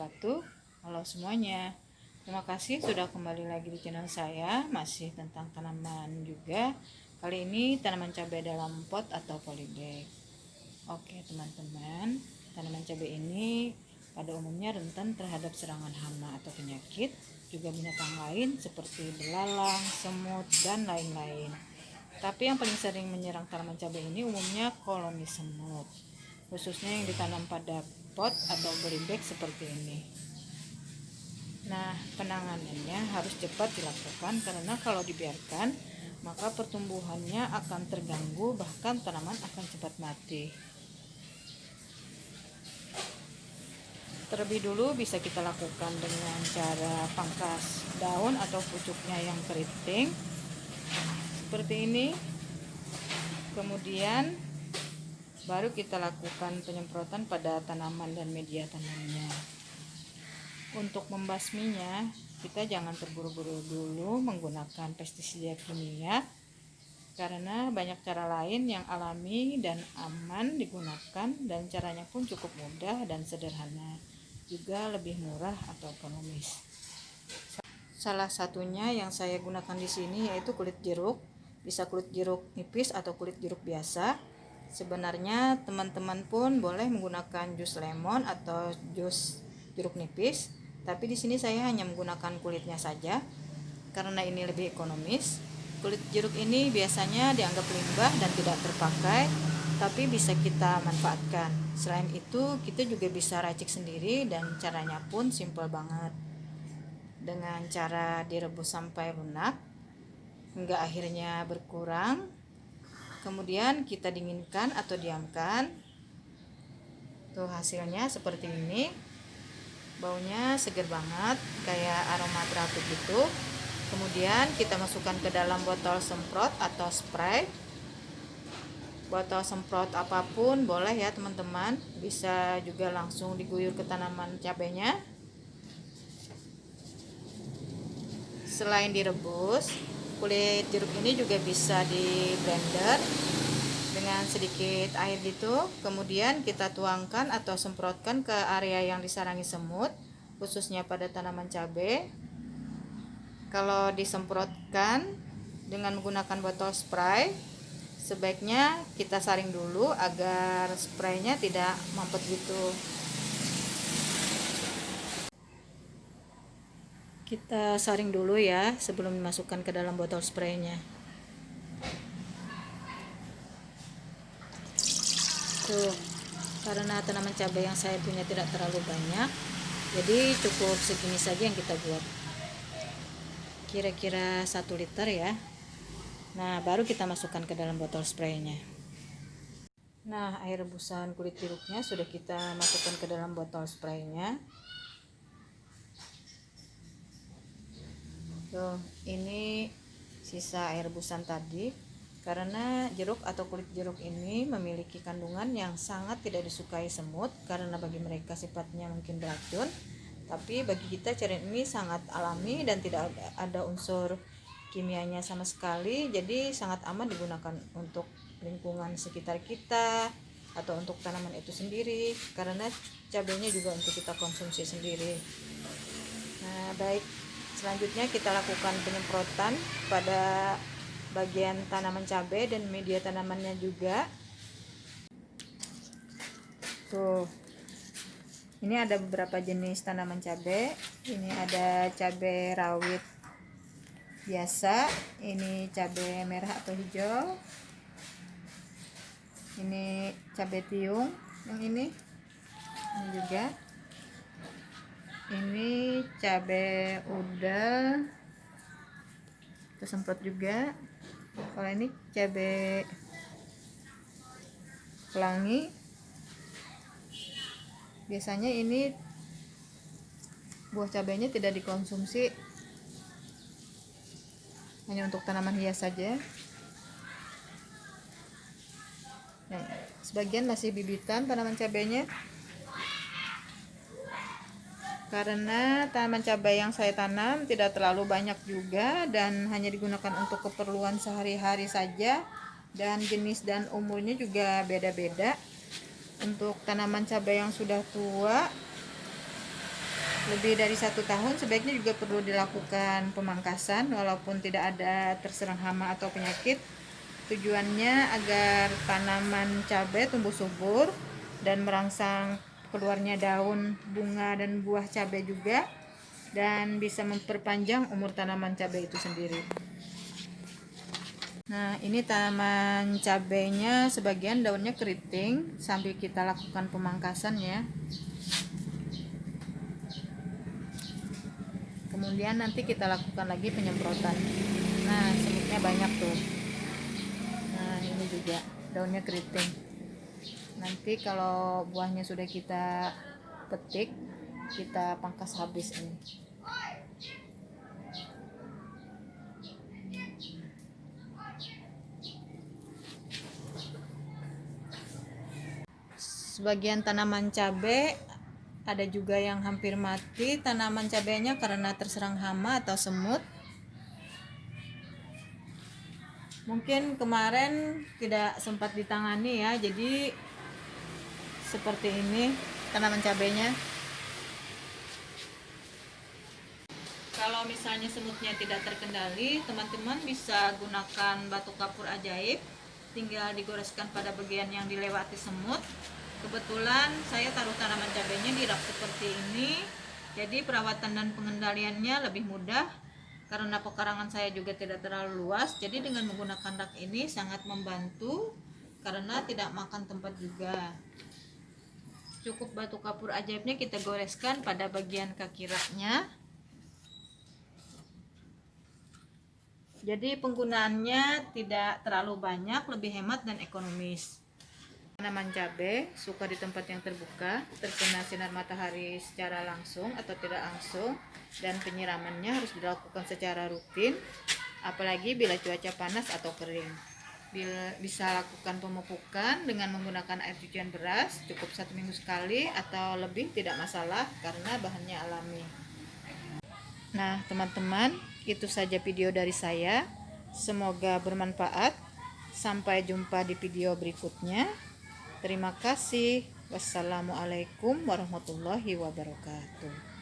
wabarakatuh. Halo semuanya, terima kasih sudah kembali lagi di channel saya. Masih tentang tanaman juga. Kali ini tanaman cabai dalam pot atau polybag. Oke teman-teman, tanaman cabai ini pada umumnya rentan terhadap serangan hama atau penyakit, juga binatang lain seperti belalang, semut, dan lain-lain. Tapi yang paling sering menyerang tanaman cabai ini umumnya koloni semut, khususnya yang ditanam pada pot atau polybag seperti ini. Nah, penanganannya harus cepat dilakukan karena kalau dibiarkan maka pertumbuhannya akan terganggu, bahkan tanaman akan cepat mati. Terlebih dulu bisa kita lakukan dengan cara pangkas daun atau pucuknya yang keriting seperti ini. Kemudian baru kita lakukan penyemprotan pada tanaman dan media tanamnya. Untuk membasminya, kita jangan terburu-buru dulu menggunakan pestisida kimia, karena banyak cara lain yang alami dan aman digunakan, dan caranya pun cukup mudah dan sederhana, juga lebih murah atau ekonomis. Salah satunya yang saya gunakan di sini yaitu kulit jeruk. Bisa kulit jeruk nipis atau kulit jeruk biasa. Sebenarnya teman-teman pun boleh menggunakan jus lemon atau jus jeruk nipis, tapi di sini saya hanya menggunakan kulitnya saja karena ini lebih ekonomis. Kulit jeruk ini biasanya dianggap limbah dan tidak terpakai, tapi bisa kita manfaatkan. Selain itu, kita juga bisa racik sendiri dan caranya pun simpel banget. Dengan cara direbus sampai lunak hingga akhirnya berkurang. Kemudian kita dinginkan atau diamkan. Tuh hasilnya seperti ini. Baunya seger banget, kayak aroma terapi gitu. Kemudian kita masukkan ke dalam botol semprot atau spray. Botol semprot apapun boleh ya teman-teman. Bisa juga langsung diguyur ke tanaman cabainya. Selain direbus, kulit jeruk ini juga bisa di blender dengan sedikit air gitu. Kemudian kita tuangkan atau semprotkan ke area yang disarangi semut, khususnya pada tanaman cabai. Kalau disemprotkan dengan menggunakan botol spray, sebaiknya kita saring dulu agar spraynya tidak mampet gitu. Kita saring dulu ya sebelum dimasukkan ke dalam botol spraynya. Tuh, karena tanaman cabai yang saya punya tidak terlalu banyak, jadi cukup segini saja yang kita buat. Kira-kira 1 liter ya. Nah, baru kita masukkan ke dalam botol spraynya. Nah, air rebusan kulit jeruknya sudah kita masukkan ke dalam botol spraynya. Tuh, ini sisa air rebusan tadi. Karena jeruk atau kulit jeruk ini memiliki kandungan yang sangat tidak disukai semut, karena bagi mereka sifatnya mungkin beracun. Tapi bagi kita cairan ini sangat alami dan tidak ada unsur kimianya sama sekali. Jadi sangat aman digunakan untuk lingkungan sekitar kita atau untuk tanaman itu sendiri, karena cabainya juga untuk kita konsumsi sendiri. Nah, baik, selanjutnya kita lakukan penyemprotan pada bagian tanaman cabai dan media tanamannya juga. Tuh, ini ada beberapa jenis tanaman cabai. Ini ada cabai rawit biasa, ini cabai merah atau hijau, ini cabai tiung yang ini juga, ini cabai udang, kita semprot juga. Kalau ini cabai pelangi, biasanya ini buah cabainya tidak dikonsumsi, hanya untuk tanaman hias saja. Nah, sebagian masih bibitan tanaman cabainya, karena tanaman cabai yang saya tanam tidak terlalu banyak juga dan hanya digunakan untuk keperluan sehari-hari saja, dan jenis dan umurnya juga beda-beda. Untuk tanaman cabai yang sudah tua lebih dari 1 tahun sebaiknya juga perlu dilakukan pemangkasan walaupun tidak ada terserang hama atau penyakit. Tujuannya agar tanaman cabai tumbuh subur dan merangsang keluarnya daun, bunga, dan buah cabai juga, dan bisa memperpanjang umur tanaman cabai itu sendiri. Nah, ini tanaman cabainya sebagian daunnya keriting sambil kita lakukan pemangkasan ya. Kemudian nanti kita lakukan lagi penyemprotan. Nah, semutnya banyak tuh. Nah, ini juga daunnya keriting. Nanti kalau buahnya sudah kita petik, kita pangkas habis ini. Sebagian tanaman cabai ada juga yang hampir mati tanaman cabainya karena terserang hama atau semut. Mungkin kemarin tidak sempat ditangani ya, jadi seperti ini tanaman cabainya. Kalau misalnya semutnya tidak terkendali, teman-teman bisa gunakan batu kapur ajaib, tinggal digoreskan pada bagian yang dilewati semut. Kebetulan saya taruh tanaman cabainya di rak seperti ini, jadi perawatan dan pengendaliannya lebih mudah. Karena pekarangan saya juga tidak terlalu luas, jadi dengan menggunakan rak ini sangat membantu karena tidak makan tempat juga. Cukup batu kapur ajaibnya kita goreskan pada bagian kaki raknya. Jadi penggunaannya tidak terlalu banyak, lebih hemat dan ekonomis. Tanaman cabai suka di tempat yang terbuka, terkena sinar matahari secara langsung atau tidak langsung, dan penyiramannya harus dilakukan secara rutin, apalagi bila cuaca panas atau kering. Bisa lakukan pemupukan dengan menggunakan air cucian beras, cukup 1 minggu sekali atau lebih tidak masalah karena bahannya alami. Nah, teman-teman, itu saja video dari saya. Semoga bermanfaat. Sampai jumpa di video berikutnya. Terima kasih. Wassalamualaikum warahmatullahi wabarakatuh.